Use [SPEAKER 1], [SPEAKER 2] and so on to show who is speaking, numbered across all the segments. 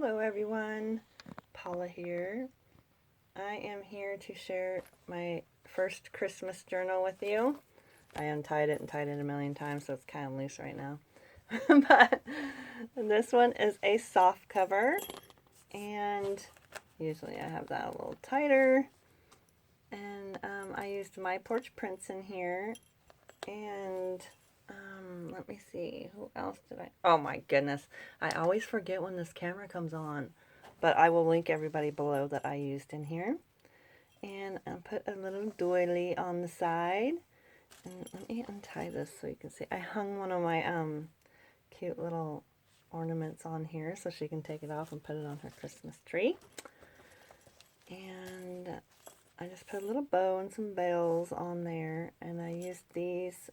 [SPEAKER 1] Hello everyone, Paula here. I am here to share my first Christmas journal with you. I untied it and tied it a million times, so it's kind of loose right now. But this one is a soft cover, and usually I have that a little tighter. And I used My Porch Prints in here, and let me see, who else did I? Oh my goodness, I always forget when this camera comes on, but I will link everybody below that I used in here. And I put a little doily on the side, and let me untie this so you can see. I hung one of my cute little ornaments on here so she can take it off and put it on her Christmas tree. And I just put a little bow and some bells on there, and I used these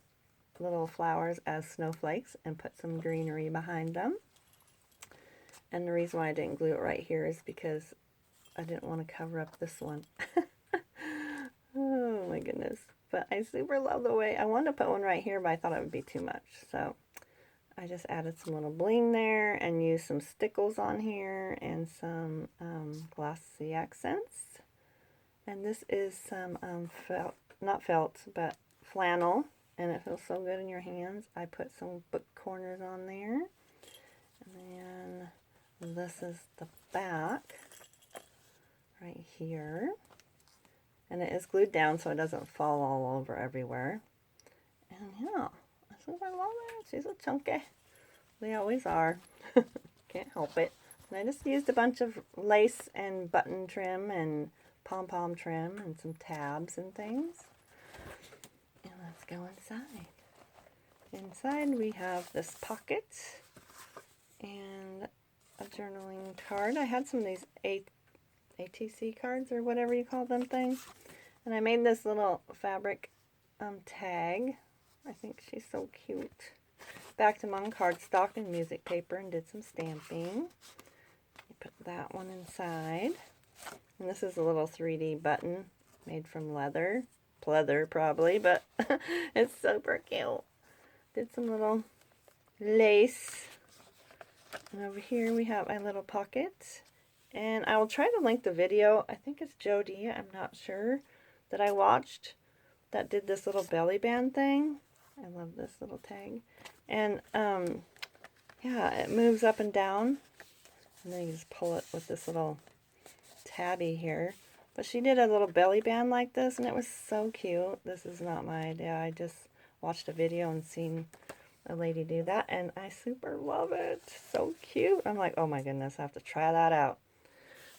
[SPEAKER 1] little flowers as snowflakes and put some greenery behind them. And the reason why I didn't glue it right here is because I didn't want to cover up this one. Oh my goodness. But I super love the way, I wanted to put one right here, but I thought it would be too much. So I just added some little bling there and used some stickles on here and some glossy accents. And this is some felt, not felt, but flannel. And it feels so good in your hands. I put some book corners on there. And then this is the back right here. And it is glued down so it doesn't fall all over everywhere. And yeah, I super love it. She's so chunky. They always are. Can't help it. And I just used a bunch of lace and button trim and pom-pom trim and some tabs and things. And let's go inside. Inside we have this pocket and a journaling card. I had some of these ATC cards or whatever you call them things. And I made this little fabric tag. I think she's so cute. Backed them on cardstock and music paper and did some stamping. Put that one inside. And this is a little 3D button made from leather. Pleather probably, but it's super cute. Did some little lace. And over here we have a little pocket. And I will try to link the video. I think it's Jodie, I'm not sure, that I watched that did this little belly band thing. I love this little tag. And yeah, it moves up and down. And then you just pull it with this little tabby here. But she did a little belly band like this, and it was so cute. This is not my idea. I just watched a video and seen a lady do that, and I super love it. So cute. I'm like, oh my goodness, I have to try that out.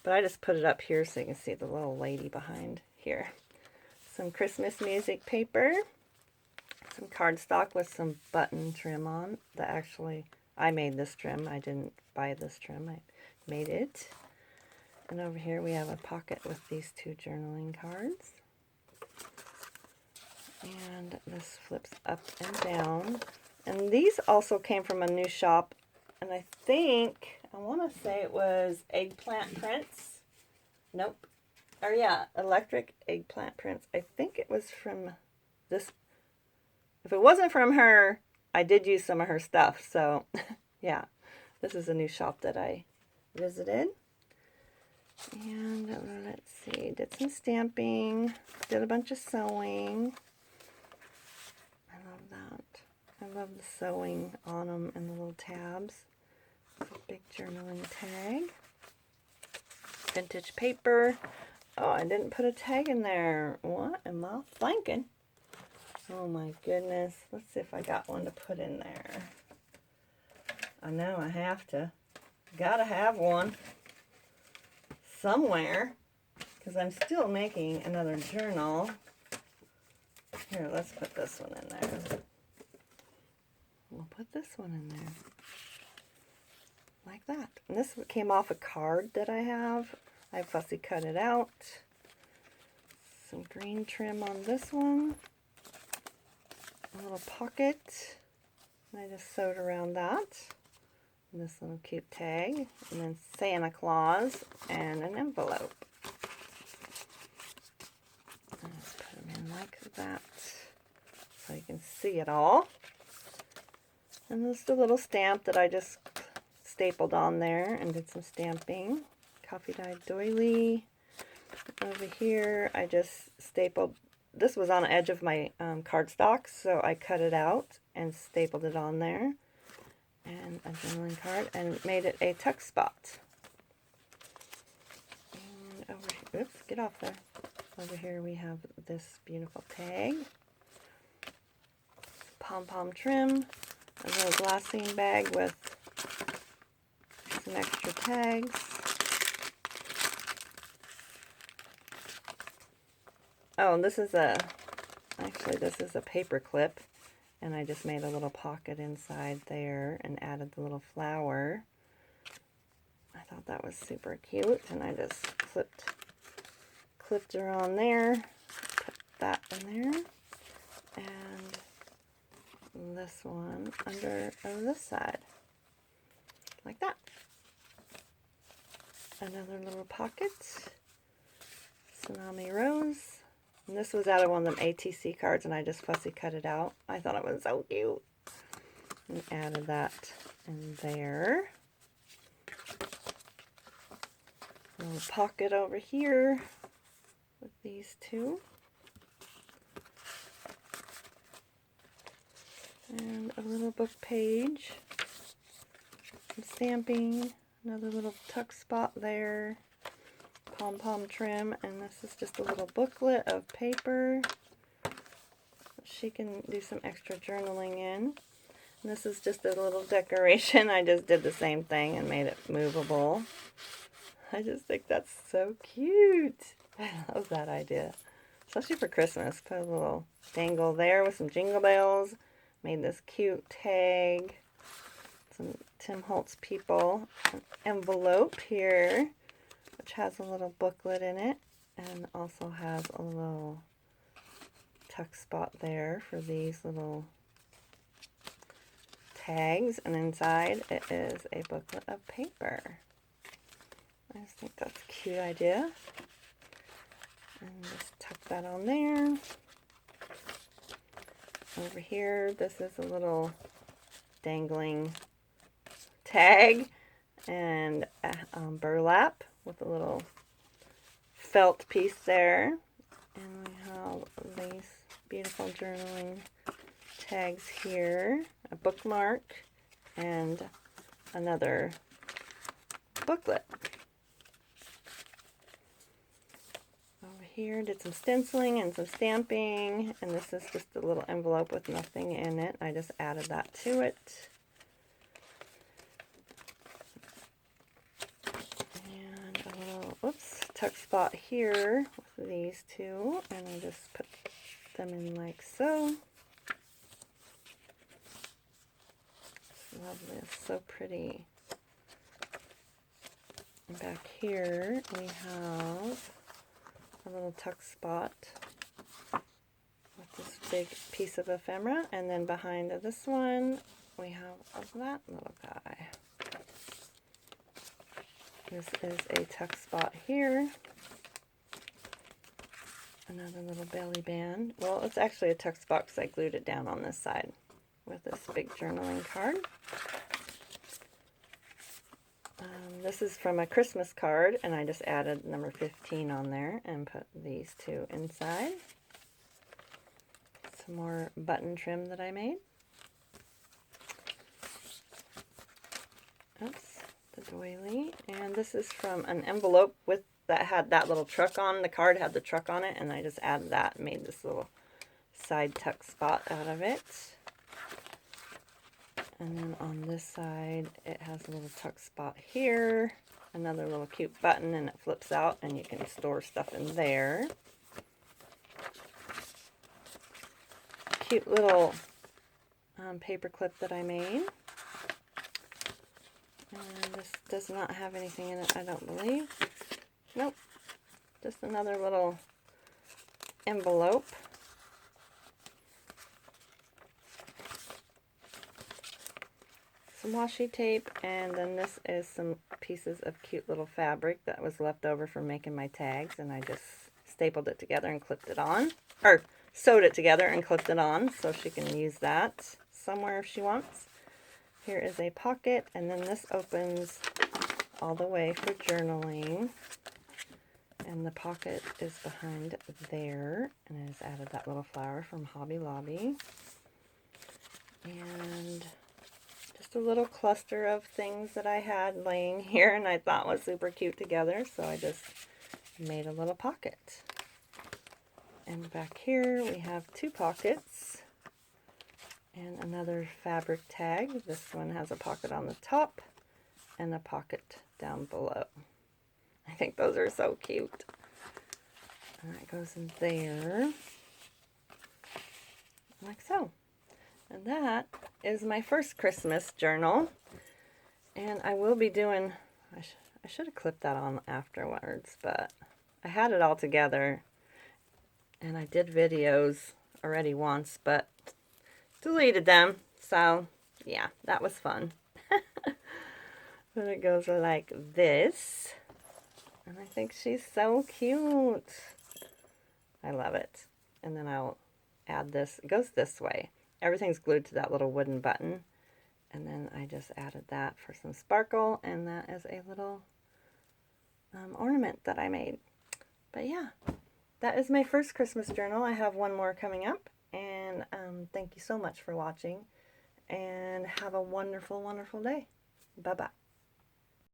[SPEAKER 1] But I just put it up here so you can see the little lady behind here. Some Christmas music paper. Some cardstock with some button trim on. That actually, I made this trim. I didn't buy this trim. I made it. And over here we have a pocket with these two journaling cards. And this flips up and down. And these also came from a new shop. And I think, I want to say it was Eggplant Prints. Nope. Or yeah, Electric Eggplant Prints. I think it was from this. If it wasn't from her, I did use some of her stuff. So yeah, this is a new shop that I visited. And let's see, did some stamping, did a bunch of sewing. I love that. I love the sewing on them and the little tabs. It's a big journaling tag. Vintage paper. Oh, I didn't put a tag in there. What am I thinking? Oh my goodness. Let's see if I got one to put in there. I know I have to. Gotta have one somewhere, because I'm still making another journal. Here, let's put this one in there. We'll put this one in there. Like that. And this came off a card that I have. I fussy cut it out. Some green trim on this one. A little pocket. And I just sewed around that. And this little cute tag, and then Santa Claus, and an envelope. And just put them in like that, so you can see it all. And this is the little stamp that I just stapled on there and did some stamping. Coffee dyed doily. Over here, I just stapled. This was on the edge of my cardstock, so I cut it out and stapled it on there. And a journaling card, and made it a tuck spot. And over here, oops, get off there. Over here we have this beautiful tag. Pom-pom trim. A little glassine bag with some extra tags. Oh, and this is a paper clip, and I just made a little pocket inside there and added the little flower. I thought that was super cute, and I just clipped her on there, put that in there, and this one under this side, like that. Another little pocket, Tsunami Rose. And this was out of one of them ATC cards, and I just fussy cut it out. I thought it was so cute. And added that in there. A little pocket over here with these two. And a little book page. Some stamping. Another little tuck spot there. Pom-pom trim, and this is just a little booklet of paper she can do some extra journaling in. And this is just a little decoration. I just did the same thing and made it movable. I just think that's so cute. I love that idea, especially for Christmas. Put a little dangle there with some jingle bells. Made this cute tag. Some Tim Holtz People. An envelope here, which has a little booklet in it, and also has a little tuck spot there for these little tags, and inside it is a booklet of paper. I just think that's a cute idea. And just tuck that on there. Over here, this is a little dangling tag and burlap with a little felt piece there. And we have these beautiful journaling tags here, a bookmark, and another booklet. Over here, did some stenciling and some stamping, and this is just a little envelope with nothing in it. I just added that to it. Tuck spot here with these two, and I just put them in like so. Lovely, it's so pretty. And back here we have a little tuck spot with this big piece of ephemera, and then behind this one we have that little guy. This is a tuck spot here. Another little belly band. Well, it's actually a tuck spot because I glued it down on this side with this big journaling card. This is from a Christmas card, and I just added number 15 on there and put these two inside. Some more button trim that I made. Oops. The doily, and this is from an envelope with that had that little truck on. The card had the truck on it, and I just added that and made this little side tuck spot out of it. And then on this side it has a little tuck spot here, another little cute button, and it flips out and you can store stuff in there. Cute little paper clip that I made. And this does not have anything in it, I don't believe. Nope. Just another little envelope. Some washi tape, and then this is some pieces of cute little fabric that was left over from making my tags, and I just stapled it together and clipped it on. Or sewed it together and clipped it on, so she can use that somewhere if she wants. here is a pocket, and then this opens all the way for journaling. And the pocket is behind there, and it has added that little flower from Hobby Lobby. And just a little cluster of things that I had laying here and I thought was super cute together, so I just made a little pocket. And back here we have 2 pockets and another fabric tag. This one has a pocket on the top and a pocket down below. I think those are so cute. And that goes in there, like so. And that is my first Christmas journal. And I will be doing, I should have clipped that on afterwards, but I had it all together. And I did videos already once, but deleted them. So, yeah, that was fun. But it goes like this. And I think she's so cute. I love it. And then I'll add this. It goes this way. Everything's glued to that little wooden button. And then I just added that for some sparkle. And that is a little ornament that I made. But yeah, that is my first Christmas journal. I have one more coming up. And thank you so much for watching. And have a wonderful, wonderful day. Bye-bye.